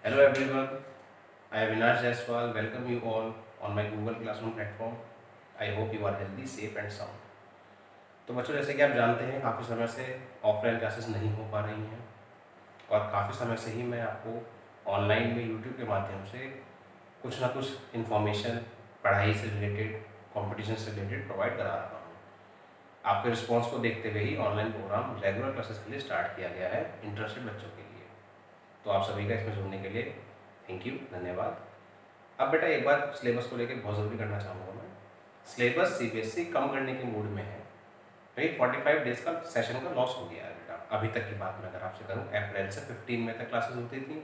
Hello everyone, I am Vinash Jaiswal. Welcome you all on my Google Classroom platform. I hope you are healthy, safe and sound. तो बच्चों, जैसे कि आप जानते हैं, काफ़ी समय से ऑफलाइन क्लासेस नहीं हो पा रही हैं और काफ़ी समय से ही मैं आपको ऑनलाइन में यूट्यूब के माध्यम से कुछ ना कुछ इन्फॉर्मेशन पढ़ाई से रिलेटेड, कंपटीशन से रिलेटेड प्रोवाइड करा रहा हूँ। आपके रिस्पॉन्स को देखते हुए ही ऑनलाइन प्रोग्राम रेगुलर क्लासेस के लिए स्टार्ट किया गया है इंटरेस्टेड बच्चों के लिए। तो आप सभी का इसमें जुड़ने के लिए थैंक यू, धन्यवाद। अब बेटा एक बार सिलेबस को लेकर बहुत ज़रूरी करना चाहूँगा मैं। सिलेबस सीबीएसई कम करने के मूड में है। भाई 45 डेज का सेशन का लॉस हो गया है बेटा। अभी तक की बात मैं अगर आपसे करूँ, अप्रैल से 15 मई तक क्लासेस होती थी,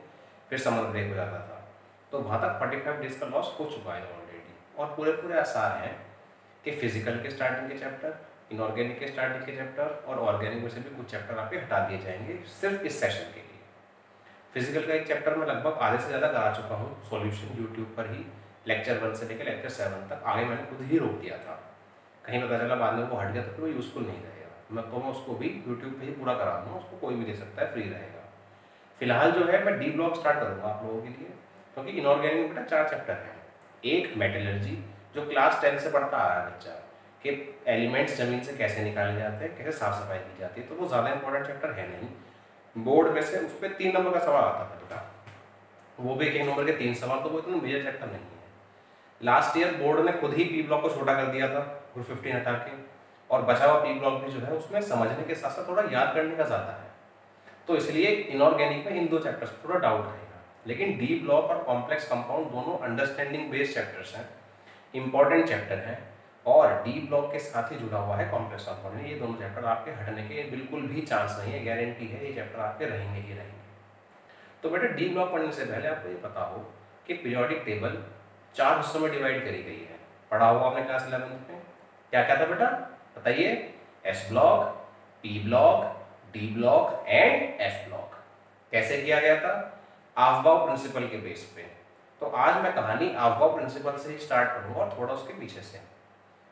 फिर समर ब्रेक हो जाता था, तो वहाँ तक 45 डेज का लॉस हो चुका है ऑलरेडी। और पूरे आसार हैं कि फिजिकल के स्टार्टिंग के चैप्टर, इनऑर्गेनिक के स्टार्टिंग के चैप्टर और ऑर्गेनिक में से भी कुछ चैप्टर आपके हटा दिए जाएंगे सिर्फ इस सेशन के लिए। फिजिकल का एक चैप्टर मैं लगभग आधे से ज़्यादा करा चुका हूँ सॉल्यूशन यूट्यूब पर ही, लेक्चर 1 से लेकर लेक्चर 7 तक। आगे मैंने खुद ही रोक दिया था, कहीं पता चला बाद में वो हट गया तो फिर वो यूज़फुल नहीं रहेगा। मैं उसको भी यूट्यूब पे ही पूरा करा दूँगा, उसको कोई भी दे सकता है, फ्री रहेगा। फिलहाल जो है मैं डी ब्लॉक स्टार्ट करूँगा आप लोगों के लिए, क्योंकि इनऑर्गेनिक में बेटा 4 चैप्टर हैं। एक मेटलर्जी, जो क्लास 10 से पढ़ता आ रहा है बच्चा, कि एलिमेंट्स ज़मीन से कैसे निकाले जाते हैं, कैसे साफ सफाई की जाती है, तो वो ज़्यादा इंपॉर्टेंट चैप्टर है नहीं। बोर्ड में से उस पर 3 नंबर का सवाल आता था बेटा, वो भी 1 नंबर के 3 सवाल, तो वो इतना मेजर चैप्टर नहीं है। लास्ट ईयर बोर्ड ने खुद ही पी ब्लॉक को छोटा कर दिया था, ग्रुप 15 हटा के, और बचा हुआ पी ब्लॉक भी जो है उसमें समझने के साथ साथ थोड़ा याद करने का ज़्यादा है। तो इसलिए इनऑर्गेनिक में इन 2 चैप्टर्स पर थोड़ा डाउट रहेगा। लेकिन डी ब्लॉक और कॉम्प्लेक्स कंपाउंड दोनों अंडरस्टैंडिंग बेस्ड चैप्टर्स हैं, इंपॉर्टेंट चैप्टर हैं, और डी ब्लॉक के साथ ही जुड़ा हुआ है कॉम्प्लेक्स कंपाउंड। ये दोनों चैप्टर आपके हटने के बिल्कुल भी चांस नहीं है, गारंटी है ये चैप्टर आपके रहेंगे ही रहेंगे। तो बेटा डी ब्लॉक पढ़ने से पहले आपको ये पता हो कि पीरियोडिक टेबल 4 हिस्सों में डिवाइड करी गई है। पढ़ा हुआ आपने क्लास 11 में, क्या क्या था बेटा बताइए? S block, P block, D block and F block. कैसे किया गया था? आफ्बाउ प्रिंसिपल के बेस पे। तो आज मैं कहानी आफ्बाउ प्रिंसिपल से ही स्टार्ट करूंगा और थोड़ा उसके पीछे से।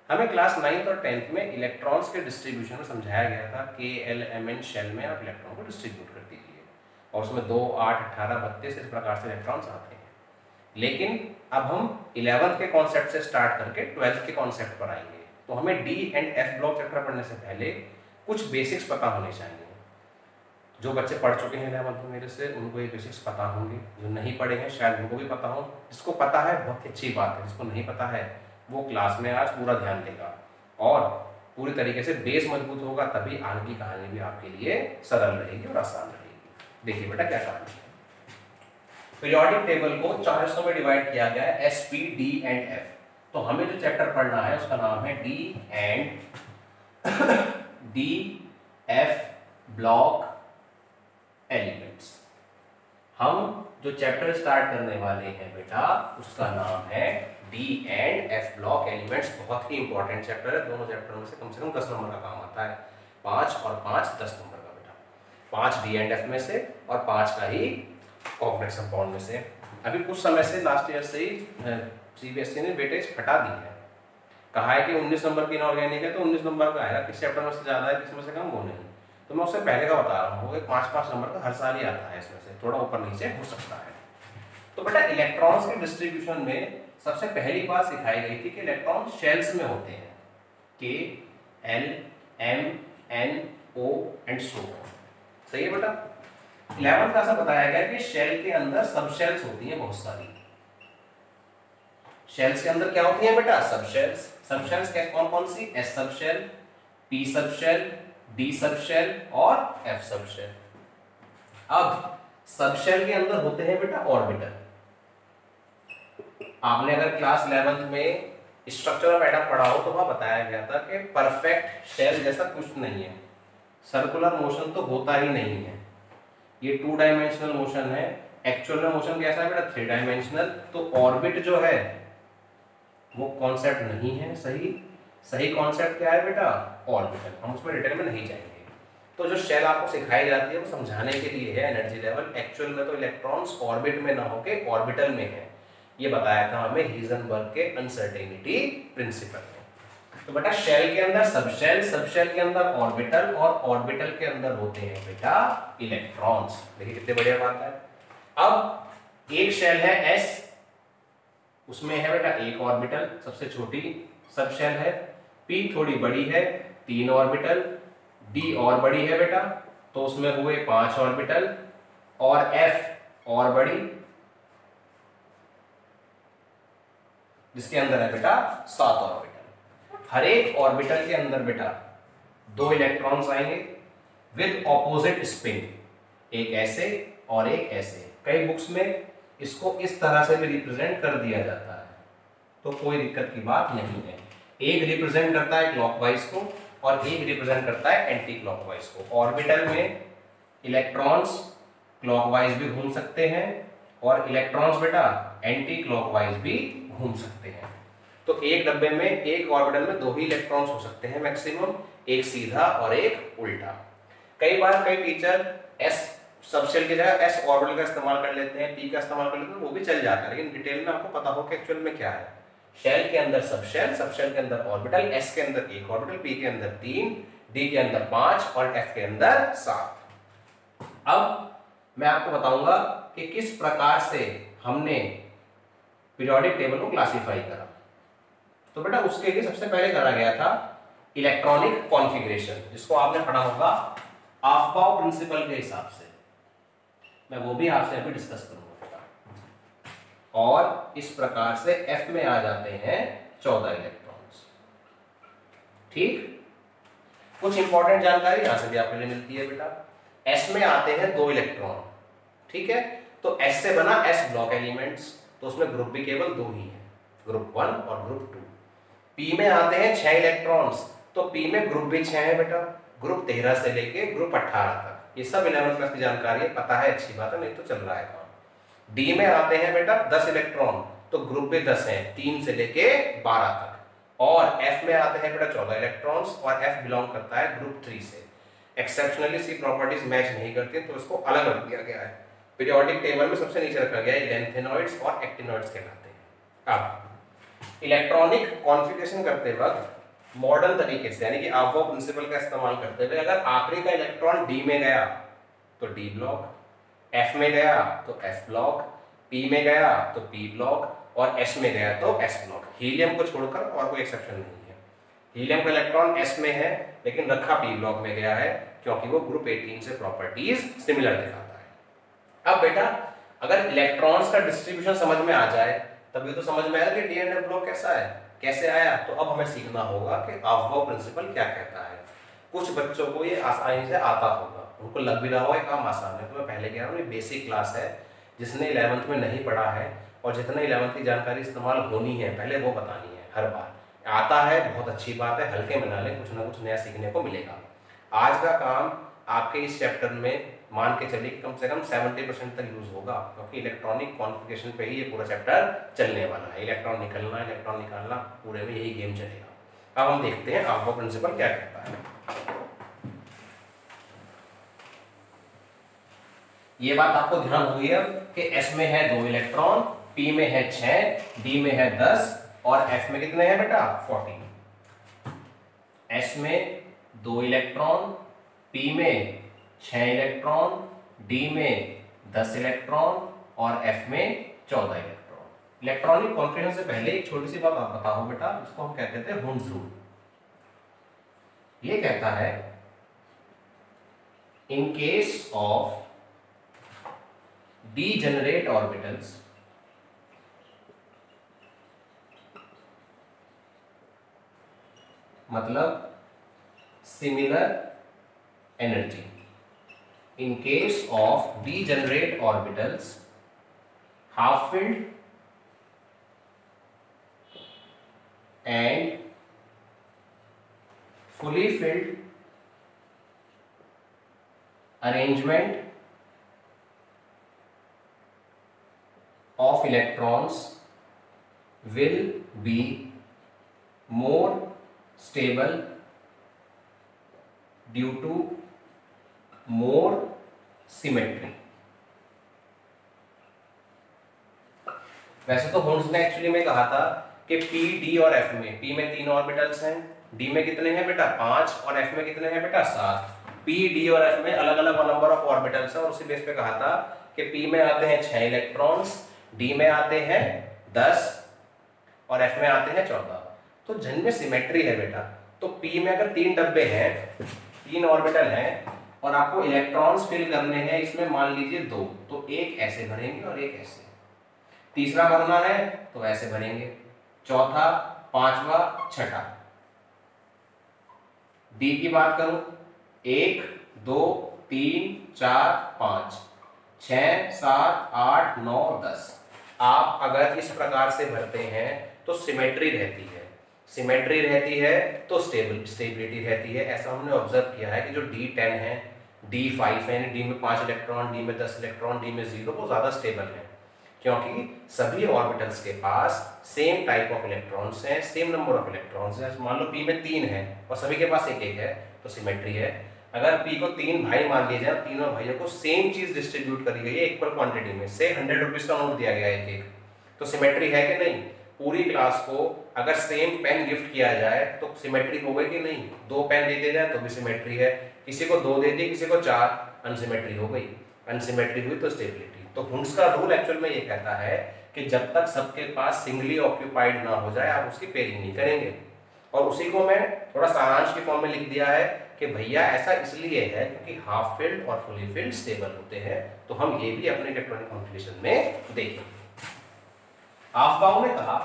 हमें क्लास 9th और 10th में इलेक्ट्रॉन्स के डिस्ट्रीब्यूशन में समझाया गया था कि LMN शेल में आप इलेक्ट्रॉन को डिस्ट्रीब्यूट कर दीजिए, और उसमें 2, 8, 18, 32 इस प्रकार से इलेक्ट्रॉन्स आते हैं। लेकिन अब हम 11th के कॉन्सेप्ट से स्टार्ट करके 12th के कॉन्सेप्ट पर आएंगे। तो हमें D and F block chapter पढ़ने से पहले कुछ बेसिक्स पता होने चाहिए। जो बच्चे पढ़ चुके हैं 11th में मेरे से, उनको ये बेसिक्स पता होंगे। जो नहीं पढ़े हैं शायद उनको भी पता हो। जिसको पता है बहुत अच्छी बात है, जिसको नहीं पता है वो क्लास में आज पूरा ध्यान देगा और पूरी तरीके से बेस मजबूत होगा, तभी आगे की कहानी भी आपके लिए सरल रहेगी और आसान रहेगी। देखिए बेटा क्या कहानी है। पीरियोडिक टेबल को 4 हिस्सों में डिवाइड किया गया है, S, P, D and F. तो हमें जो चैप्टर पढ़ना है उसका नाम है डी एफ ब्लॉक एलिमेंट्स। हम जो चैप्टर स्टार्ट करने वाले हैं बेटा उसका नाम है D and F block elements. बहुत ही इंपॉर्टेंट चैप्टर है। दोनों चैप्टर में से कम 10 नंबर का काम आता है। 5 और 5 10 नंबर का बेटा। 5 डी एंड एफ में से और 5 का ही कॉम्प्लेक्स कंपाउंड में से। अभी कुछ समय से लास्ट ईयर से ही सीबीएसई ने वेटेज हटा दी है। कहा है कि 19 नंबर की इनऑर्गेनिक है तो 19 नंबर का आएगा, किस चैप्टर में से ज़्यादा है किस में से कम वो नहीं। तो मैं उससे पहले का बता रहा हूँ, 5-5 नंबर का हर साल ही आता है, इसमें से थोड़ा ऊपर नीचे हो सकता है। तो बेटा इलेक्ट्रॉन्स के डिस्ट्रीब्यूशन में सबसे पहली बात सिखाई गई थी कि इलेक्ट्रॉन शेल्स में होते हैं, K, L, M, N, O and so. सही है बेटा? 11th क्लास में बताया गया कि शेल के अंदर सब शेल्स होती हैं बहुत सारी। शेल्स के अंदर क्या होती हैं बेटा? सब शेल्स। सब शेल्स कौन कौन सी? S sub shell, P sub shell, D sub shell और F सब शेल। अब सब शेल के अंदर होते हैं बेटा ऑर्बिटल। आपने अगर क्लास 11th में स्ट्रक्चर ऑफ एटम पढ़ा हो तो वहां बताया गया था कि परफेक्ट शेल जैसा कुछ नहीं है, सर्कुलर मोशन तो होता ही नहीं है, ये 2 डायमेंशनल मोशन है। एक्चुअल में मोशन कैसा है बेटा? 3 डायमेंशनल। तो ऑर्बिट जो है वो कॉन्सेप्ट नहीं है। सही कॉन्सेप्ट क्या है बेटा? ऑर्बिटल। हम उसमें डिटेल में नहीं जाएंगे। तो जो शेल आपको सिखाई जाती है वो समझाने के लिए है एनर्जी लेवल। एक्चुअल में तो इलेक्ट्रॉन्स ऑर्बिट में ना होके ऑर्बिटल में है, ये बताया था हमें हीजनबर्ग के अनसर्टेनिटी प्रिंसिपल में। तो बेटा शेल के अंदर सब शेल के अंदर ऑर्बिटल और ऑर्बिटल के अंदर होते हैं बेटा इलेक्ट्रॉन्स। देखिए कितने बढ़िया बात है। अब एक शेल है s, उसमें है बेटा एक ऑर्बिटल, सबसे छोटी सब शेल है। p थोड़ी बड़ी है, 3 ऑर्बिटल। d और बड़ी है बेटा, तो उसमें हुए 5 ऑर्बिटल। और f और बड़ी, जिसके अंदर है बेटा 7 ऑर्बिटल। हर एक ऑर्बिटल के अंदर बेटा 2 इलेक्ट्रॉन्स आएंगे विद ऑपोजिट स्पिन, एक ऐसे और एक ऐसे। कई बुक्स में इसको इस तरह से भी रिप्रेजेंट कर दिया जाता है, तो कोई दिक्कत की बात नहीं है। एक रिप्रेजेंट करता है क्लॉकवाइज को और एक रिप्रेजेंट करता है एंटी क्लॉकवाइज को। ऑर्बिटल में इलेक्ट्रॉन्स क्लॉकवाइज भी घूम सकते हैं और इलेक्ट्रॉन्स बेटा एंटी क्लॉकवाइज भी घूम सकते हैं। तो एक डब्बे में, एक ऑर्बिटल में 2 ही इलेक्ट्रॉन्स हो सकते हैं मैक्सिमम, एक सीधा और एक उल्टा। कई बार कई टीचर s सबशेल की जगह s ऑर्बिटल का इस्तेमाल कर लेते हैं, p का इस्तेमाल कर लेते हैं, वो भी चल जाता है, लेकिन डिटेल में आपको पता हो कि एक्चुअल में क्या है। शेल के अंदर सबशेल, सबशेल के अंदर ऑर्बिटल, s के अंदर एक ऑर्बिटल, p के अंदर 3, d के अंदर 5 और f के अंदर 7। अब मैं आपको बताऊंगा कि किस प्रकार से हमने पीरियोडिक टेबल को क्लासिफाई करा। तो बेटा उसके लिए सबसे पहले करा गया था इलेक्ट्रॉनिक कॉन्फ़िगरेशन, जिसको आपने पढ़ा होगा ऑफबाउ प्रिंसिपल के हिसाब से। मैं वो भी आपसे अभी डिस्कस करूंगा। और इस प्रकार से F में आ जाते हैं 14 इलेक्ट्रॉन्स। ठीक, कुछ इंपॉर्टेंट जानकारी यहां से भी आपके लिए मिलती है बेटा। S में आते हैं 2 इलेक्ट्रॉन, ठीक है, तो S से बना S ब्लॉक एलिमेंट्स, तो उसमें ग्रुप भी केवल 2 ही है, ग्रुप 1 और ग्रुप 2। P में आते हैं 6 इलेक्ट्रॉन्स, तो P में ग्रुप भी 6 है बेटा, ग्रुप 13 से लेके ग्रुप 18 तक। ये सब 11th क्लास की जानकारी है, पता है, अच्छी बात है, नहीं तो चल रहा है काम। D में आते हैं बेटा 10 इलेक्ट्रॉन, तो ग्रुप भी 10 है, 3 से लेके 12 तक। और F में आते हैं बेटा 14 इलेक्ट्रॉन्स, और F बिलोंग करता है ग्रुप 3 से। एक्सेप्शनली सी प्रॉपर्टीज मैच नहीं करती, तो इसको अलग रख दिया गया है। पीरियोडिक टेबल में सबसे नीचे रखा गया है लेंथेनॉइड्स और एक्टिनॉइड्स कहलाते हैं। अब इलेक्ट्रॉनिक कॉन्फ़िगरेशन करते वक्त मॉडर्न तरीके से, यानी कि ऑफबाउ प्रिंसिपल का इस्तेमाल करते हुए, अगर आखिरी का इलेक्ट्रॉन D में गया तो D ब्लॉक, F में गया तो F ब्लॉक, P में गया तो P ब्लॉक और S में गया तो S ब्लॉक। हीलियम को छोड़कर और कोई एक्सेप्शन नहीं है। हीलियम का इलेक्ट्रॉन S में है लेकिन रखा P ब्लॉक में गया है, क्योंकि वो ग्रुप 18 से प्रॉपर्टीज सिमिलर दिखाता है। अब बेटा अगर इलेक्ट्रॉन्स का डिस्ट्रीब्यूशन समझ में आ जाए, तब ये तो समझ में आया कि डी एंड एफ ब्लॉक कैसा है, कैसे आया। तो अब हमें सीखना होगा कि ऑफबाउ प्रिंसिपल क्या कहता है। कुछ बच्चों को ये आसानी से आता होगा, उनको लग भी रहा होगा काम आसान है। तो मैं पहले कह रहा हूँ, ये बेसिक क्लास है, जिसने 11th में नहीं पढ़ा है और जितने 11th की जानकारी इस्तेमाल होनी है पहले वो बतानी है। हर बार आता है, बहुत अच्छी बात है, हल्के में ना लें, कुछ ना कुछ नया सीखने को मिलेगा। आज का काम आपके इस चैप्टर में मान के चलिए कम से कम 70% तक यूज होगा, क्योंकि इलेक्ट्रॉनिक कॉन्फ़िगरेशन पे ही ये पूरा चैप्टर चलने वाला है। इलेक्ट्रॉन निकलना, इलेक्ट्रॉन निकालना, पूरे में यही गेम चलेगा। अब हम देखते हैं ऑफबाउ प्रिंसिपल क्या कहता है। ये बात आपको ध्यान होगी अब कि S में है 2 इलेक्ट्रॉन, P में है 6, D में है 10 और F में कितने हैं बेटा 14। S में 2 इलेक्ट्रॉन, P में 6 इलेक्ट्रॉन, D में 10 इलेक्ट्रॉन और F में 14 इलेक्ट्रॉन। इलेक्ट्रॉनिक कॉन्फ़िगरेशन से पहले एक छोटी सी बात आप बताओ बेटा, जिसको हम कहते थे हुंस रूल। ये कहता है in case of degenerate orbitals, मतलब similar energy, in case of degenerate orbitals, half filled and fully filled arrangement of electrons will be more stable due to more symmetry। वैसे तो हुंस ने एक्चुअली में कहा था कि P, D और F में, P में 3 ऑर्बिटल्स हैं, D में कितने हैं बेटा 5 और F में कितने हैं बेटा 7। P, D और F में अलग अलग नंबर ऑफ ऑर्बिटल्स हैं और उसी बेस पे कहा था कि P में आते हैं 6 इलेक्ट्रॉन्स, D में आते हैं 10 और F में आते हैं 14। तो जिनमें सिमेट्री है बेटा, तो P में अगर 3 डब्बे हैं, 3 ऑर्बिटल हैं और आपको इलेक्ट्रॉन्स फिल करने हैं, इसमें मान लीजिए 2, तो एक ऐसे भरेंगे और एक ऐसे। तीसरा भरना है तो ऐसे भरेंगे, चौथा, पांचवा, छठा। डी की बात करूं, 1 2 3 4 5 6 7 8 9 10। आप अगर इस प्रकार से भरते हैं तो सिमेट्री रहती है, सिमेट्री रहती है तो स्टेबिलिटी रहती है। ऐसा हमने ऑब्जर्व किया है कि जो D10 है, D5 है, D में 5 इलेक्ट्रॉन, D में 10 इलेक्ट्रॉन, D में 0, वो ज़्यादा स्टेबल है, क्योंकि सभी ऑर्बिटल्स के पास सेम टाइप ऑफ इलेक्ट्रॉन्स हैं, सेम नंबर ऑफ इलेक्ट्रॉन्स हैं। मान लो P में 3 है और सभी के पास एक एक है, तो सिमेट्री है। अगर P को 3 भाई मान लीजिए, तीनों भाइयों को सेम चीज डिस्ट्रीब्यूट करी गई है इक्वल क्वांटिटी में, से 100 रुपीज का नोट दिया गया है एक एक, तो सिमेट्री है कि नहीं? पूरी क्लास को अगर सेम पेन गिफ्ट किया जाए तो सिमेट्री हो गई कि नहीं? 2 पेन दे दिया जाए तो भी सिमेट्री है, किसी को 2 दे दी, किसी को 4, अनसिमेट्री हो गई। अनसिमेट्री हुई तो स्टेबिलिटी। तो हुंस का रूल एक्चुअल में ये कहता है कि जब तक सबके पास सिंगली ऑक्यूपाइड ना हो जाए आप उसकी पेयरिंग नहीं करेंगे। और उसी को मैं थोड़ा सारांश के फॉर्म में लिख दिया है कि भैया ऐसा इसलिए है क्योंकि हाफ फिल्ड और फुली फिल्ड स्टेबल होते हैं। तो हम ये भी अपने इलेक्ट्रॉनिक कॉन्फ़िगरेशन में देखेंगे। आफ्बाउ ने कहा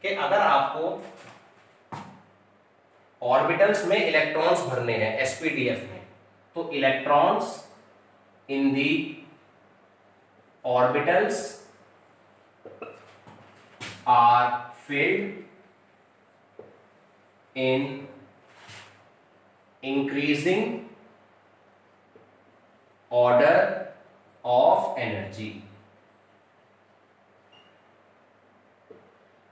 कि अगर आपको ऑर्बिटल्स में इलेक्ट्रॉन्स भरने हैं एसपीडीएफ में, तो electrons in the orbitals are filled in increasing order of energy।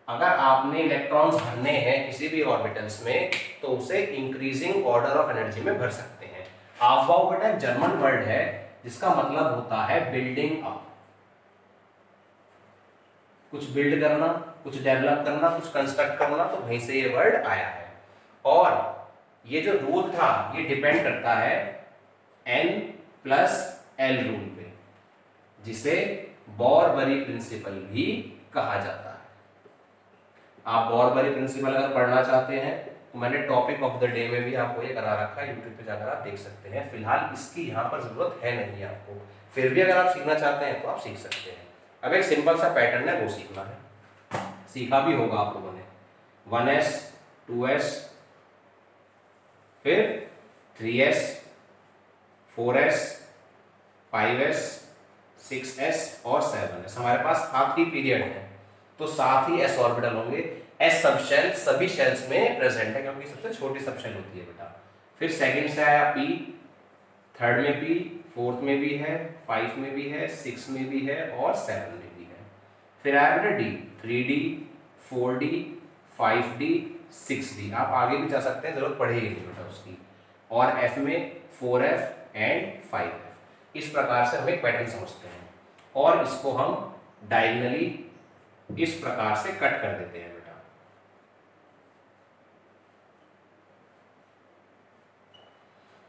अगर आपने इलेक्ट्रॉन्स भरने हैं किसी भी ऑर्बिटल्स में तो उसे इंक्रीजिंग ऑर्डर ऑफ एनर्जी में भर सकते हैं। आफ्बाउ बेटा जर्मन वर्ड है जिसका मतलब होता है बिल्डिंग अप, कुछ बिल्ड करना, कुछ डेवलप करना, कुछ कंस्ट्रक्ट करना, तो वहीं से ये वर्ड आया है। और ये जो रूल था ये डिपेंड करता है N+L रूल पे, जिसे बॉरबरी प्रिंसिपल भी कहा जाता है। आप बॉरबरी प्रिंसिपल अगर पढ़ना चाहते हैं तो मैंने टॉपिक ऑफ द डे में भी आपको ये करा रखा है, यूट्यूब पे जाकर आप देख सकते हैं। फिलहाल इसकी यहाँ पर जरूरत है नहीं आपको, फिर भी अगर आप सीखना चाहते हैं तो आप सीख सकते हैं। अब एक सिंपल सा पैटर्न है वो सीखना है, सीखा भी होगा आप लोगों ने। 1s 2s फिर 3s 4s 5s 6s और 7s। हमारे पास 7 ही पीरियड है तो 7 ही s ऑर्बिटल होंगे। s सब शेल सभी शेल्स में प्रेजेंट है क्योंकि सबसे छोटी सब शेल होती है बेटा। फिर सेकंड से आया p, थर्ड में p, फोर्थ में भी है, 5 में भी है, 6 में भी है और 7 में भी है। फिर आया बेटा d, 3d 4d 5d 6d। आप आगे भी जा सकते हैं, जरूरत पड़ेगी नहीं बेटा उसकी। और f में 4f एंड 5f। इस प्रकार से हम एक पैटर्न समझते हैं और इसको हम डायगोनली इस प्रकार से कट कर देते हैं बेटा।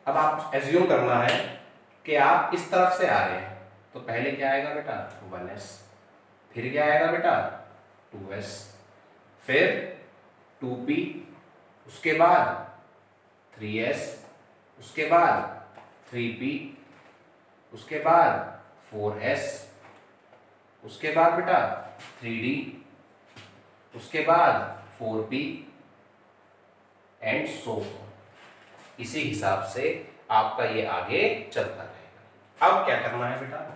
अब आप एज्यूम करना है कि आप इस तरफ से आ रहे हैं तो पहले क्या आएगा बेटा 1s, फिर क्या आएगा बेटा 2s, फिर 2p, उसके बाद 3s, उसके बाद 3p, उसके बाद 4s, उसके बाद बेटा 3d, उसके बाद 4p एंड सो ऑन। इसी हिसाब से आपका ये आगे चलता रहेगा। अब क्या करना है बेटा,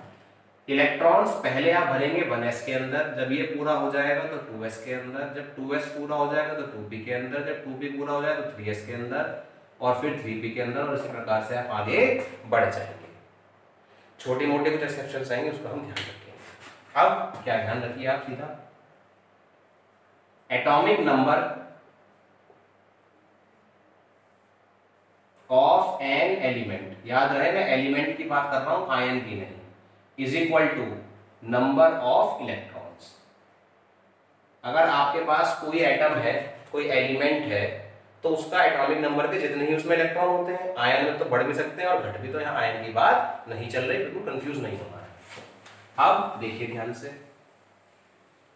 इलेक्ट्रॉन्स पहले आप भरेंगे 1s के अंदर, जब ये पूरा हो जाएगा तो 2s के अंदर, जब 2s पूरा हो जाएगा तो 2p के अंदर, जब 2p पूरा हो जाएगा तो 3s के अंदर और फिर 3p के अंदर, और इसी प्रकार से आप आगे बढ़ जाएंगे। छोटे मोटे कुछ एक्सेप्शंस आएंगे उसको हम ध्यान रखेंगे। अब क्या ध्यान रखिए आप सीधा, atomic number of an element, याद रहे मैं एलिमेंट की बात कर रहा हूं आयन की नहीं, is equal to number of electrons. अगर आपके पास कोई एटम है, कोई एलिमेंट है, तो उसका एटॉमिक नंबर के जितने ही उसमें इलेक्ट्रॉन होते हैं, आयन में तो बढ़ भी सकते हैं और घट भी, तो यहाँ आयन की बात नहीं चल रही, बिल्कुल कंफ्यूज नहीं होना है। अब देखिए ध्यान से,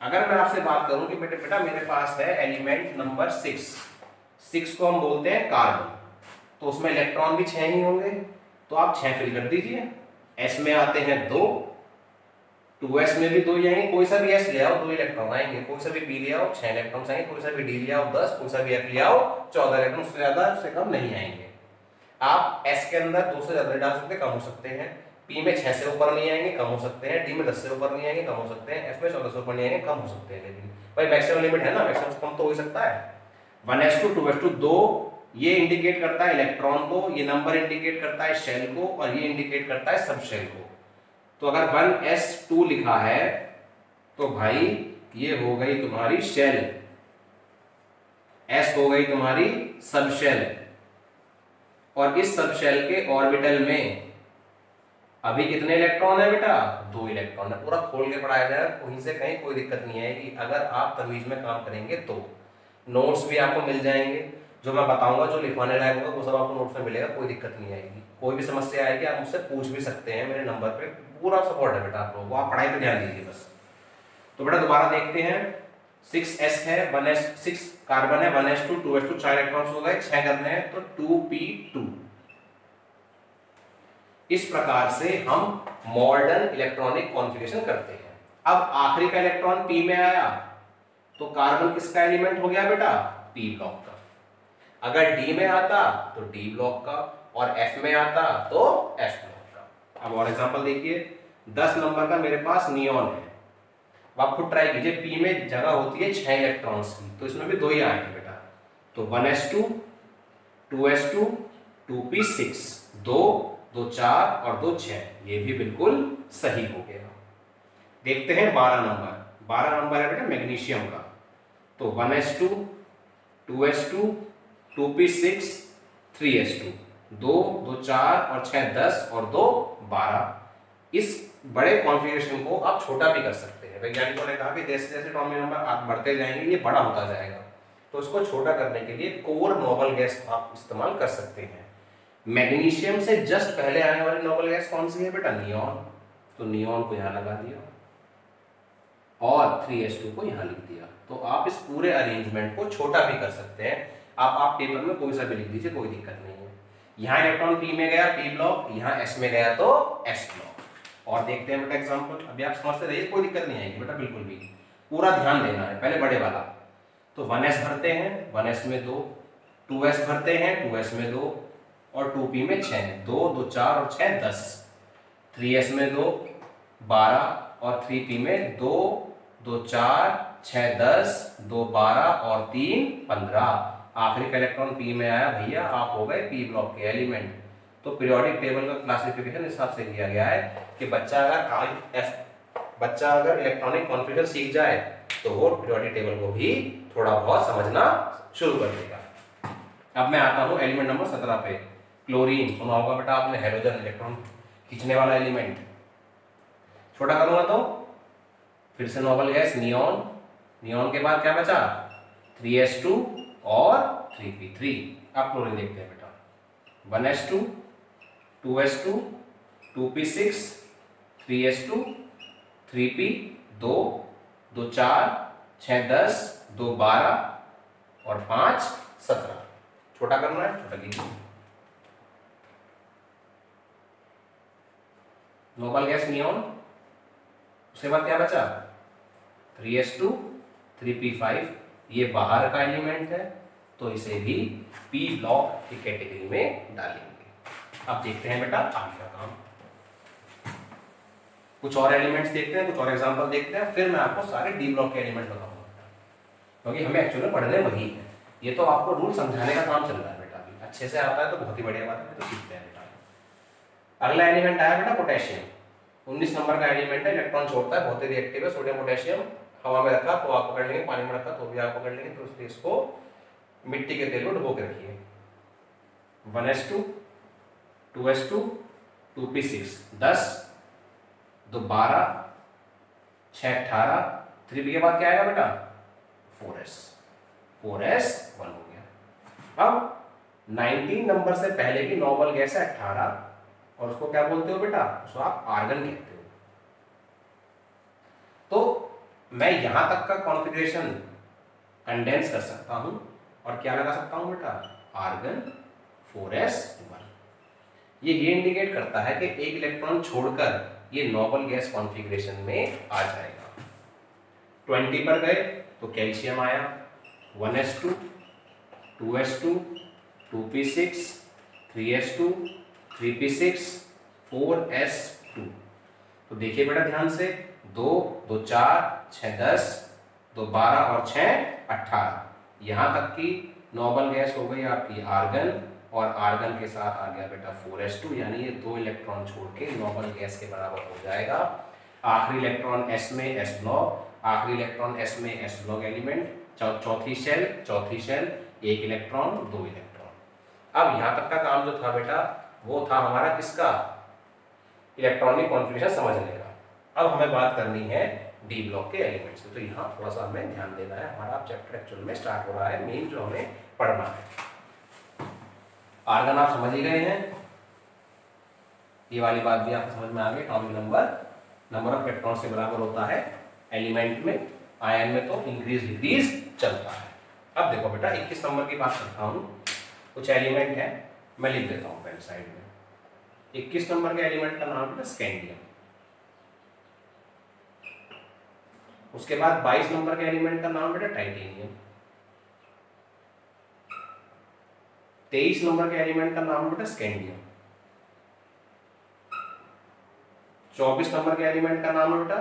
अगर मैं आपसे बात करूं कि बेटा मेरे पास है एलिमेंट नंबर 6 को हम बोलते हैं कार्बन, तो उसमें इलेक्ट्रॉन भी 6 ही होंगे, तो आप 6 फिल कर दीजिए। एस में आते हैं 2, 2s में भी 2 ही आएंगे, कोई सा भी s ले आओ 2 इलेक्ट्रॉन आएंगे, कोई सा भी p ले आओ 6 इलेक्ट्रॉन आएंगे, कोई सा भी d ले आओ 10, कोई सा भी f ले आओ 14 इलेक्ट्रॉन, उससे ज्यादा उससे कम नहीं आएंगे। आप s के अंदर 2 से ज्यादा डाल सकते हैं, कम हो सकते हैं, p में 6 से ऊपर नहीं आएंगे, कम हो सकते हैं, d में 10 से ऊपर नहीं आएंगे, कम हो सकते हैं, f में 14 से ऊपर नहीं आएंगे, कम हो सकते हैं, लेकिन भाई मैक्सिमम लिमिट है ना, मैक्सिमम से कम तो हो ही सकता है। 1s2 2s2 2 ये इंडिकेट करता है इलेक्ट्रॉन को, ये नंबर इंडिकेट करता है शेल को, और ये इंडिकेट करता है सब शेल को। तो अगर 1s2 लिखा है तो भाई ये हो गई तुम्हारी शेल, s हो गई तुम्हारी सब शेल, और इस सब शेल के ऑर्बिटल में अभी कितने इलेक्ट्रॉन है बेटा? 2 इलेक्ट्रॉन है। पूरा खोल के पढ़ाया जाएगा, कहीं से कहीं कोई दिक्कत नहीं आएगी अगर आप तमीज में काम करेंगे तो। नोट्स भी आपको मिल जाएंगे, जो मैं बताऊंगा, जो लिखवाने लायक होगा वो सब आपको नोट्स में मिलेगा, कोई दिक्कत नहीं आएगी। कोई भी समस्या आएगी आप मुझसे पूछ भी सकते हैं, मेरे नंबर पे पूरा सपोर्ट है बेटा आप लोगों को, आप पढ़ाई पे ध्यान दीजिए बस। तो बेटा दोबारा देखते हैं, 6s है, 6 कार्बन है, 1s2 2s2 4 इलेक्ट्रॉन्स हो गए, 6 करने हैं तो 2p2। इस प्रकार से हम मॉडर्न इलेक्ट्रॉनिक कॉन्फ़िगरेशन करते हैं। अब आखिरी का इलेक्ट्रॉन p में आया तो कार्बन किसका एलिमेंट हो गया बेटा? p ब्लॉक का। अगर d में आता तो d ब्लॉक का, और f में आता तो f ब्लॉक का। अब और एग्जांपल देखिए, 10 नंबर का मेरे पास नियॉन है, आप खुद ट्राई कीजिए, p में जगह होती है 6 इलेक्ट्रॉन्स की, तो इसमें भी 2 ही आएंगे बेटा, तो 1s2 2s2 2p6, 2 2 4 और 2 6, ये भी बिल्कुल सही हो गया। देखते हैं 12 नंबर है बेटा मैग्नीशियम का, तो 1s2 2s2 2p6 3s2, 2 2 4 और 6 10 और 2 12। इस बड़े कॉन्फ़िगरेशन को आप छोटा भी कर सकते हैं। वैज्ञानिकों ने कहा कि जैसे जैसे एटॉमिक नंबर आप बढ़ते जाएंगे ये बड़ा होता जाएगा, तो इसको छोटा करने के लिए कोर नोबल गैस आप इस्तेमाल कर सकते हैं। मैग्नीशियम से जस्ट पहले आने वाली नोबल गैस कौन सी है बेटा? नियॉन, तो नियॉन को यहाँ लगा दिया और 3s2 को यहाँ लिख दिया। तो आप इस पूरे अरेंजमेंट को छोटा भी कर सकते हैं। आप पेपर में कोई सा भी लिख दीजिए, कोई दिक्कत नहीं है। यहाँ इलेक्ट्रॉन p में गया p ब्लॉक, यहाँ s में गया तो s ब्लॉक। और देखते हैं बेटा एग्जांपल, अभी आप समझते रहिए, कोई दिक्कत नहीं आएगी बेटा, बिल्कुल भी पूरा ध्यान देना है। पहले बड़े वाला, तो 1s भरते हैं, 1s में 2, 2s भरते हैं, 2s में 2 और 2p में 6, 2 2 4 और 6 10, 3s में 2 12 और 3p में 2 2 4 6 10 2 12 और 3 15। आखिरी का इलेक्ट्रॉन p में आया भैया, आप हो गए p ब्लॉक के एलिमेंट। तो पीरियोडिक टेबल का क्लासिफिकेशन इस हिसाब से किया गया है कि बच्चा अगर इलेक्ट्रॉनिक कॉन्फ़िगरेशन सीख जाए तो वो पीरियोडिक टेबल को भी थोड़ा बहुत समझना शुरू कर देगा। अब मैं आता हूँ एलिमेंट नंबर 17 पे, क्लोरीन। सुना होगा बेटा आपने, हेलोजन इलेक्ट्रॉन खींचने वाला एलिमेंट। छोटा करूंगा तो फिर से नोबल गैस नियॉन, नियॉन के बाद क्या बचा? 3s2 और 3p3। अब क्लोरीन देखते हैं बेटा, 1s2 2s2 2p6 3s2 3p 2 2 4 6 10 2 12 और 5 17। छोटा करना है, छोटा कीजिए। नोबल गैस नियॉन, उसके बाद क्या बचा? 3s2 3p5, ये बाहर का एलिमेंट है तो इसे भी p ब्लॉक की कैटेगरी में डालेंगे। अब देखते हैं बेटा आगे का काम, कुछ और एलिमेंट्स देखते हैं, कुछ और एग्जांपल देखते हैं, फिर मैं आपको सारे डी ब्लॉक के एलिमेंट बताऊंगा, क्योंकि हमें एक्चुअली में पढ़ने वही है। ये तो आपको रूल समझाने का काम चल रहा है बेटा, अभी अच्छे से आता है तो बहुत ही बढ़िया बात है, तो सीखते हैं बेटा। अगला एलिमेंट आया बेटा पोटेशियम, 19 नंबर का एलिमेंट है, इलेक्ट्रॉन छोड़ता है, बहुत ही रिएक्टिव है। सोडियम पोटेशियम हवा में रखा तो आप पकड़ लेंगे, पानी में रखा तो भी आप पकड़ लेंगे, तो इसलिए इसको मिट्टी के तेल में डुबो के रखिए। 1s2 2s2 2p6 10 2 12 6 18, 3p के बाद क्या आएगा बेटा? 4s 1 हो गया। अब 19 नंबर से पहले की नॉर्मल गैस है 18, और उसको क्या बोलते हो बेटा, उसको आप आर्गन कहते हो। तो मैं यहां तक का कॉन्फ़िगरेशन कंडेंस कर सकता हूं और क्या लगा सकता हूं बेटा, आर्गन 4s1। ये इंडिकेट करता है कि एक इलेक्ट्रॉन छोड़कर ये नॉर्मल गैस कॉन्फ़िगरेशन में आ जाएगा। 20 पर गए तो कैल्शियम आया 1s2, 2s2, 2p6, 3s2, 3p6, 4s2। तो देखिए बेटा ध्यान से, 2, 2, 4, 6, 10, 2, 12 और 6, 18। यहाँ तक की नॉर्मल गैस हो गई आपकी आर्गन, और आर्गन के साथ आ गया बेटा 4s2, यानी ये 2 इलेक्ट्रॉन छोड़ के नॉर्मल गैस के बराबर हो जाएगा। आखिरी इलेक्ट्रॉन s में s ब्लॉक, आखिरी इलेक्ट्रॉन s में s ब्लॉक एलिमेंट, चौथी शेल, 1 इलेक्ट्रॉन 2 इलेक्ट्रॉन। अब यहाँ तक का काम जो था बेटा वो था हमारा किसका, इलेक्ट्रॉनिक कॉन्फ़िगरेशन समझने का। अब हमें बात करनी है डी ब्लॉक के एलिमेंट्स की। तो यहाँ थोड़ा सा हमें ध्यान देना है, हमारा चैप्टर एक्चुअल में स्टार्ट हो रहा है, मेन जो हमें पढ़ना है। आर्गन आप समझ ही गए हैं, ये वाली बात भी आपको समझ में आ गई। एटॉमिक नंबर ऑफ इलेक्ट्रॉन्स के बराबर होता है एलिमेंट में, आयन में तो इंक्रीज डिक्रीज चलता है। अब देखो बेटा 21 नंबर की बात करता हूँ, कुछ एलिमेंट है मैं लिख देता हूँ पहले साइड में। 21 नंबर के एलिमेंट का नाम है स्कैंडियम। उसके बाद 22 नंबर के एलिमेंट का नाम बेटा टाइटेनियम। 23 नंबर के एलिमेंट का नाम बेटा स्कैंडियम। 24 नंबर के एलिमेंट का नाम है बेटा,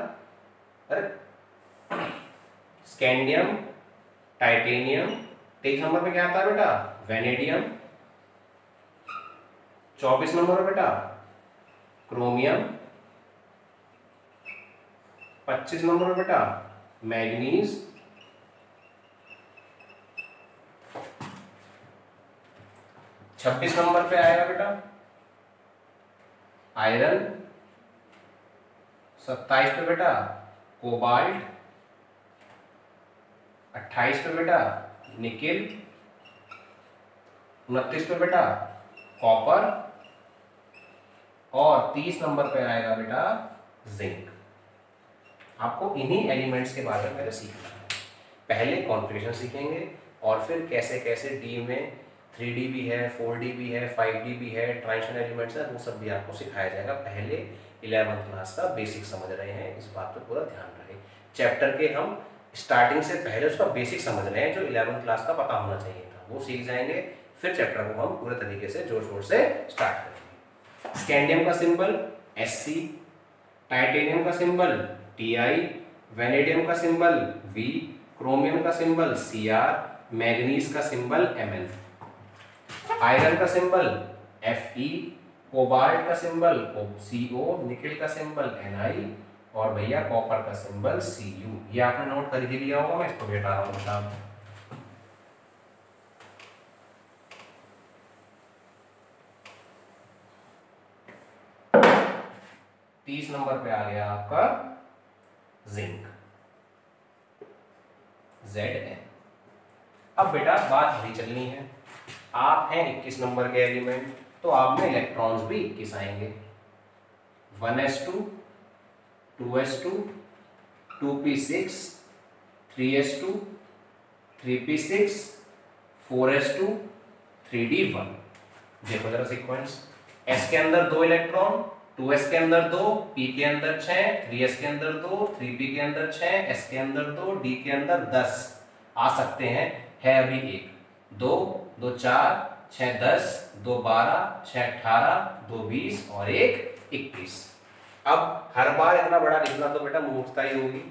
अरे स्कैंडियम, टाइटेनियम। 23 नंबर पे क्या आता है बेटा, वेनेडियम। 24 नंबर बेटा क्रोमियम। 25 नंबर बेटा मैग्नीज। 26 नंबर पे आएगा बेटा आयरन। 27 पे बेटा कोबाल्ट। 28 पे बेटा निकेल। 29 पे बेटा कॉपर, और 30 नंबर पे आएगा बेटा जिंक। आपको इन्हीं एलिमेंट्स के बारे में पहले सीखना है। पहले कॉन्फ़िगरेशन सीखेंगे और फिर कैसे कैसे डी में 3D भी है, 4D भी है, 5D भी है, ट्रांजिशन एलिमेंट्स है, वो सब भी आपको सिखाया जाएगा। पहले 11th क्लास का बेसिक समझ रहे हैं, इस बात पे पूरा ध्यान रहे। चैप्टर के हम स्टार्टिंग से पहले उसका बेसिक समझ रहे हैं, जो 11th क्लास का पता होना चाहिए था वो सीख जाएंगे। फिर चैप्टर को हम पूरे तरीके से जोर शोर से स्टार्ट करेंगे। स्कैंडियम का सिंबल Sc, टाइटेनियम का सिंबल Ti, वेनेडियम का सिंबल V, क्रोमियम का सिंबल Cr, मैग्नीज का सिंबल Mn, आयरन का सिंबल Fe, कोबाल्ट का सिंबल Co, निकेल का सिंबल Ni, और भैया कॉपर का सिंबल Cu। ये आपने नोट कर ही लिया होगा, मैं इसको बेटा रहा हूँ बेटा। 30 नंबर पे आ गया आपका जिंक, Zn। अब बेटा बात नहीं चलनी है, आप हैं 21 नंबर के एलिमेंट, तो आप में इलेक्ट्रॉन्स भी 21 आएंगे। 1s2, 2s2, 2p6, 3s2, 3p6, 4s2, 3d1। देखो जरा सीक्वेंस, s के अंदर 2 इलेक्ट्रॉन, 2s के अंदर 2, p के अंदर 6, 3s के अंदर 2, 3p के अंदर 6, s के अंदर 2, d के अंदर 10 आ सकते हैं। है अभी 1, 2, 2, 4, 6, 10, 2, 12, 6, 18, 2, 20 और 1, 21। अब हर बार इतना बड़ा लिखना तो बेटा मूर्खता ही होगी,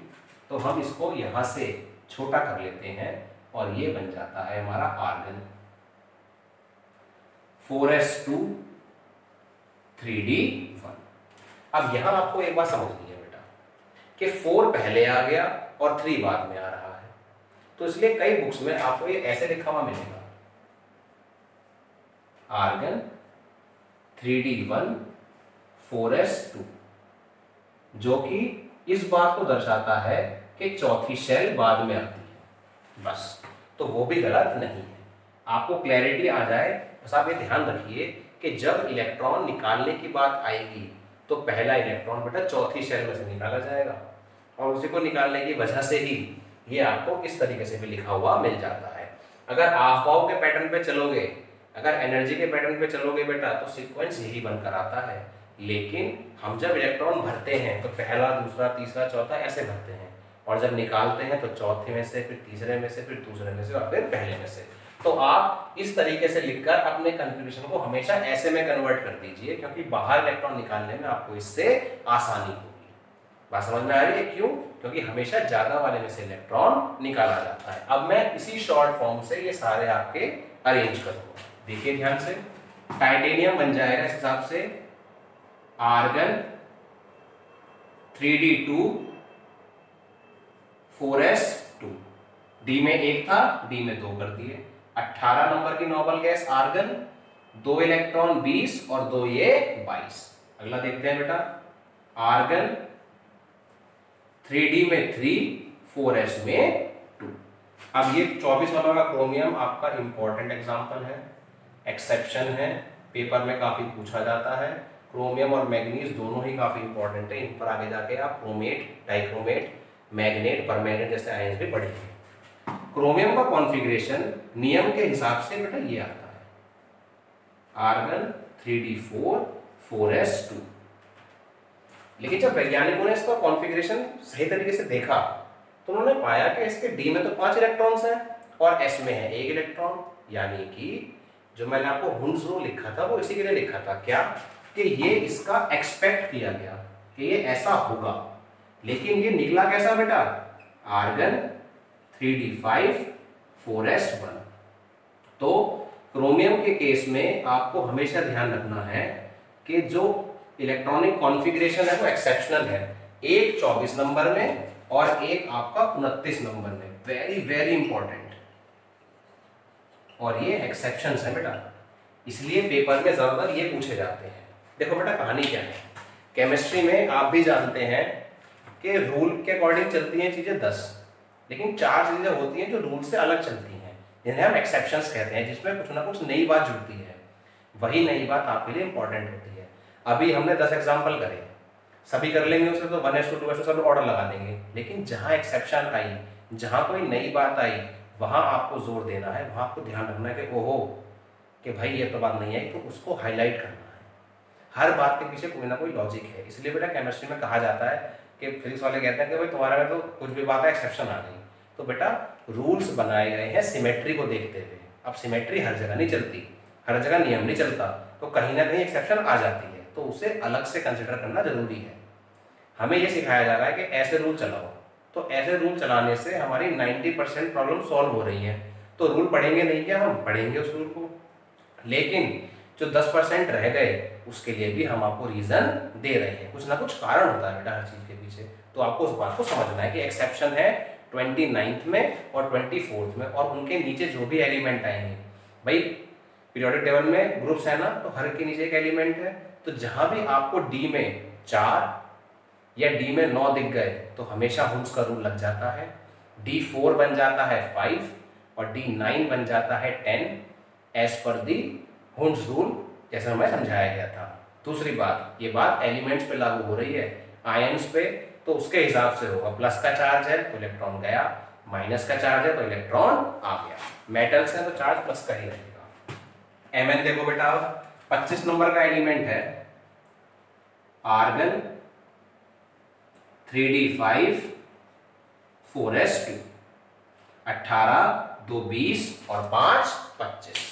तो हम इसको यहां से छोटा कर लेते हैं और ये बन जाता है हमारा आर्गन। 4s2, 3d1। अब यहां आपको एक बात समझनी है बेटा कि 4 पहले आ गया और 3 बाद में आ रहा है, तो इसलिए कई बुक्स में आपको ये ऐसे लिखा हुआ मिलेगा, आर्गन 3d1 4s2, जो कि इस बात को दर्शाता है कि चौथी शेल बाद में आती है, बस। तो वो भी गलत नहीं है। आपको क्लैरिटी आ जाए, बस आप ये ध्यान रखिए कि जब इलेक्ट्रॉन निकालने की बात आएगी तो पहला इलेक्ट्रॉन बेटा चौथी शेल में से निकाला जाएगा, और उसी को निकालने की वजह से ही ये आपको इस तरीके से भी लिखा हुआ मिल जाता है। अगर अफवाहों के पैटर्न पे चलोगे, अगर एनर्जी के पैटर्न पे चलोगे बेटा, तो सीक्वेंस यही बनकर आता है। लेकिन हम जब इलेक्ट्रॉन भरते हैं तो पहला, दूसरा, तीसरा, चौथा ऐसे भरते हैं, और जब निकालते हैं तो चौथे में से, फिर तीसरे में से, फिर दूसरे में से, और फिर पहले में से। तो आप इस तरीके से लिखकर अपने कंफ्यूजन को हमेशा ऐसे में कन्वर्ट कर दीजिए, क्योंकि बाहर इलेक्ट्रॉन निकालने में आपको इससे आसानी होगी। बात समझ में आ रही है? क्यों? क्योंकि हमेशा ज्यादा वाले में से इलेक्ट्रॉन निकाला जाता है। अब मैं इसी शॉर्ट फॉर्म से ये सारे आपके अरेंज करूंगा, देखिए ध्यान से। टाइटेनियम बन जाएगा इस हिसाब से आर्गन 3d2 4s2, डी में 1 था, डी में 2 कर दिए। 18 नंबर की नोबल गैस आर्गन, 2 इलेक्ट्रॉन 20 और 2 ये 22। अगला देखते हैं बेटा, आर्गन 3d में 3, 4s में 2। अब ये 24 नंबर का क्रोमियम आपका इंपॉर्टेंट एग्जांपल है, एक्सेप्शन है, पेपर में काफी पूछा जाता है। क्रोमियम और मैग्नीज दोनों ही काफी इंपॉर्टेंट है, इन पर आगे जाके आप क्रोमेट, डाइक्रोमेट, मैग्नेट, परमैंगनेट जैसे आयंस भी पढ़ेंगे। क्रोमियम का कॉन्फ़िगरेशन नियम के हिसाब से बेटा ये आता है, आर्गन 3d4 4s2। लेकिन जब वैज्ञानिकों ने इसका कॉन्फ़िगरेशन सही तरीके से देखा तो उन्होंने पाया कि इसके डी में तो 5 इलेक्ट्रॉन्स हैं और एस में है 1 इलेक्ट्रॉन, यानी कि जो मैंने आपको हुंड्स रूल लिखा था वो इसी के लिए लिखा था, क्या कि ये इसका एक्सपेक्ट किया गया कि ये ऐसा होगा। लेकिन ये निकला कैसा बेटा, आर्गन 3d5 4s1। तो क्रोमियम के केस में आपको हमेशा ध्यान रखना है कि जो इलेक्ट्रॉनिक कॉन्फ़िगरेशन है वो एक्सेप्शनल है, एक 24 नंबर में और एक आपका 29 नंबर में, वेरी वेरी इंपॉर्टेंट। और ये एक्सेप्शंस है बेटा, इसलिए पेपर में ज्यादातर ये पूछे जाते हैं। देखो बेटा कहानी क्या है, केमिस्ट्री में आप भी जानते हैं कि रूल के अकॉर्डिंग चलती हैं चीजें 10, लेकिन 4 चीजें होती हैं जो रूल से अलग चलती हैं, जिन्हें हम एक्सेप्शंस कहते हैं, जिसमें कुछ ना कुछ नई बात जुड़ती है। वही नई बात आपके लिए इंपॉर्टेंट होती है। अभी हमने 10 एग्जाम्पल करे, सभी कर लेंगे उसे तो 1:2 2:2 सब ऑर्डर लगा देंगे, लेकिन जहां एक्सेप्शन आई, जहां कोई नई बात आई, वहां आपको जोर देना है, वहां आपको ध्यान रखना है कि ओहो कि भाई ये तो बात नहीं आई, तो उसको हाईलाइट करना है। हर बात के पीछे कोई ना कोई लॉजिक है। इसलिए बेटा केमिस्ट्री में कहा जाता है कि फिजिक्स वाले कहते हैं कि भाई तुम्हारे में तो कुछ भी बात है एक्सेप्शन आ गई। तो बेटा रूल्स बनाए गए हैं सिमेट्री को देखते हुए। अब सिमेट्री हर जगह नहीं चलती, हर जगह नियम नहीं चलता, तो कहीं ना कहीं एक्सेप्शन आ जाती है, तो उसे अलग से कंसिडर करना जरूरी है। हमें यह सिखाया जा रहा है कि ऐसे रूल चलाओ, तो ऐसे रूल चलाने से हमारी 90% प्रॉब्लम सॉल्व हो रही है। तो रूल पढ़ेंगे नहीं क्या, हम पढ़ेंगे उस रूल को, लेकिन जो 10% रह गए उसके लिए भी हम आपको रीजन दे रहे हैं। कुछ ना कुछ कारण होता है बेटा हर चीज के पीछे, तो आपको उस बात को समझना है कि एक्सेप्शन है 29th में और 24th में, और उनके नीचे जो भी एलिमेंट आएंगे, भाई पीरियोडिक टेबल में ग्रुप्स है ना, तो हर के नीचे एक एलिमेंट है, तो जहां भी आपको डी में 4 या डी में 9 दिख गए तो हमेशा हुंड्स का रूल लग जाता है। D4 बन जाता है 5 और D9 बन जाता है 10 एज पर दी हुंड्स रूल, जैसा हमें समझाया गया था। दूसरी बात, ये बात एलिमेंट्स पे लागू हो रही है, आयंस पे तो उसके हिसाब से होगा। प्लस का चार्ज है तो इलेक्ट्रॉन गया, माइनस का चार्ज है तो इलेक्ट्रॉन आ गया। मेटल्स है तो चार्ज प्लस का ही रहेगा। Mn देखो बेटा, 25 नंबर का एलिमेंट है आर्गन 3d5 4s2, 18 2 20 और 5 25।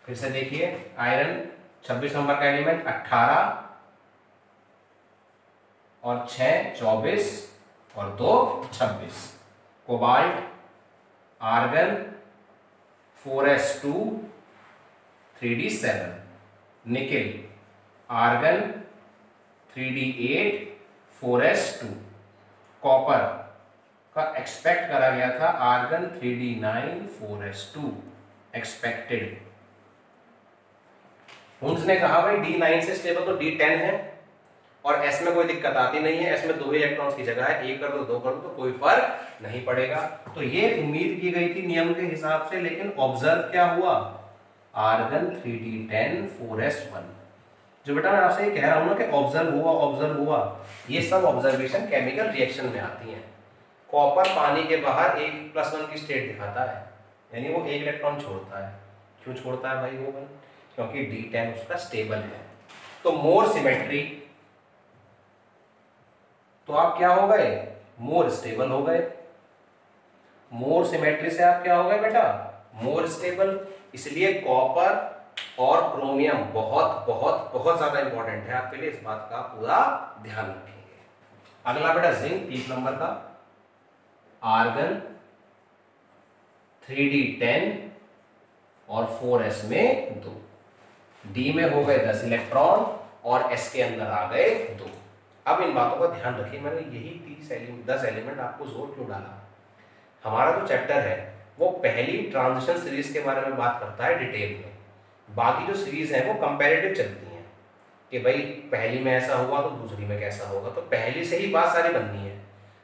फिर से देखिए, आयरन 26 नंबर का एलिमेंट 18 और 6 24 और 2 26। Cobalt argon 4s2 3d7। Nickel argon 3d8 4s2। Copper का एक्सपेक्ट करा गया था argon 3d9 4s2 expected. Hund's ने कहा भाई D9 से स्टेबल तो D10 है, और एस में कोई दिक्कत आती नहीं है, एस में 2 ही इलेक्ट्रॉन्स की जगह है, एक कर दो 2 कर दो तो कोई फर्क नहीं पड़ेगा। तो ये उम्मीद की गई थी नियम के हिसाब से, लेकिन ऑब्जर्व क्या हुआ, आर्गन 3d10 4s1। जो बेटा मैं आपसे ये कह रहा हूं ना कि ऑब्जर्व हुआ, ये सब ऑब्जर्वेशन केमिकल रिएक्शन में आती हैं। कॉपर पानी के बाहर 1+1 की स्टेट दिखाता है, यानी वो 1 इलेक्ट्रॉन छोड़ता है। क्यों छोड़ता है भाई वो भाई? क्योंकि D10 उसका स्टेबल है। तो मोर सिमेट्री, तो आप क्या हो गए, मोर स्टेबल हो गए। मोर सिमेट्री से आप क्या हो गए बेटा, मोर स्टेबल। इसलिए कॉपर और क्रोमियम बहुत बहुत बहुत ज्यादा इंपॉर्टेंट है आपके लिए, इस बात का पूरा ध्यान रखेंगे। अगला बेटा जिंक 30 नंबर का, आर्गन 3d10 और 4s में 2, डी में हो गए 10 इलेक्ट्रॉन और एस के अंदर आ गए 2। अब इन बातों का ध्यान रखिए, मैंने यही 10 एलिमेंट आपको जोर क्यों डाला। हमारा जो चैप्टर है वो पहली ट्रांजिशन सीरीज के बारे में बात करता है डिटेल में, बाकी जो सीरीज है वो कंपैरेटिव चलती हैं कि भाई पहली में ऐसा हुआ तो दूसरी में कैसा होगा, तो पहली से ही बात सारी बननी है।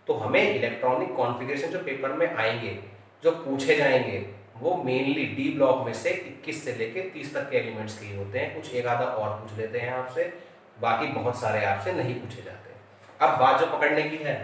तो हमें इलेक्ट्रॉनिक कॉन्फ़िगरेशन जो पेपर में आएंगे, जो पूछे जाएंगे, वो मेनली डी ब्लॉक में से 21 से लेके 30 तक के एलिमेंट्स के ही होते हैं। कुछ एक आधा और पूछ लेते हैं आपसे, बाकी बहुत सारे आपसे नहीं पूछे जाते। अब बात जो पकड़ने की है,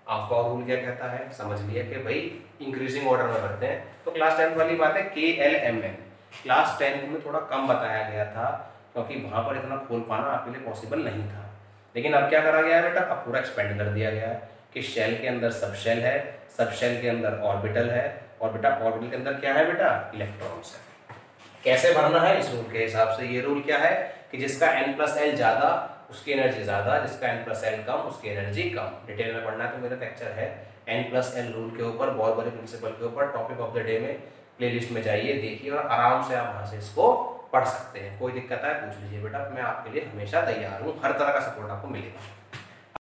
आपका रूल क्या कहता है, समझ लिया कि भाई इंक्रीजिंग ऑर्डर में भरते हैं। तो क्लास 10 वाली बात है KLMN, क्लास 10 में थोड़ा कम बताया गया था क्योंकि वहाँ पर इतना खोल पाना आपके लिए पॉसिबल नहीं था। लेकिन अब क्या करा गया है बेटा, अब पूरा एक्सपेंड कर दिया गया है कि शेल के अंदर सब शेल है, सब शेल के अंदर ऑर्बिटल है, और बेटा ऑर्बिटल के अंदर क्या है बेटा, इलेक्ट्रॉन्स है। कैसे भरना है, इस रूल के हिसाब से। ये रूल क्या है कि जिसका n+l ज़्यादा उसकी एनर्जी ज़्यादा, जिसका n+l कम उसकी एनर्जी कम। डिटेल में पढ़ना है तो मेरा लेक्चर है n+l रूल के ऊपर, बॉलबरी प्रिंसिपल के ऊपर, टॉपिक ऑफ द डे में प्लेलिस्ट में जाइए, देखिए और आराम से आप वहाँ से इसको पढ़ सकते हैं। कोई दिक्कत है पूछ लीजिए बेटा, मैं आपके लिए हमेशा तैयार हूँ, हर तरह का सपोर्ट आपको मिलेगा।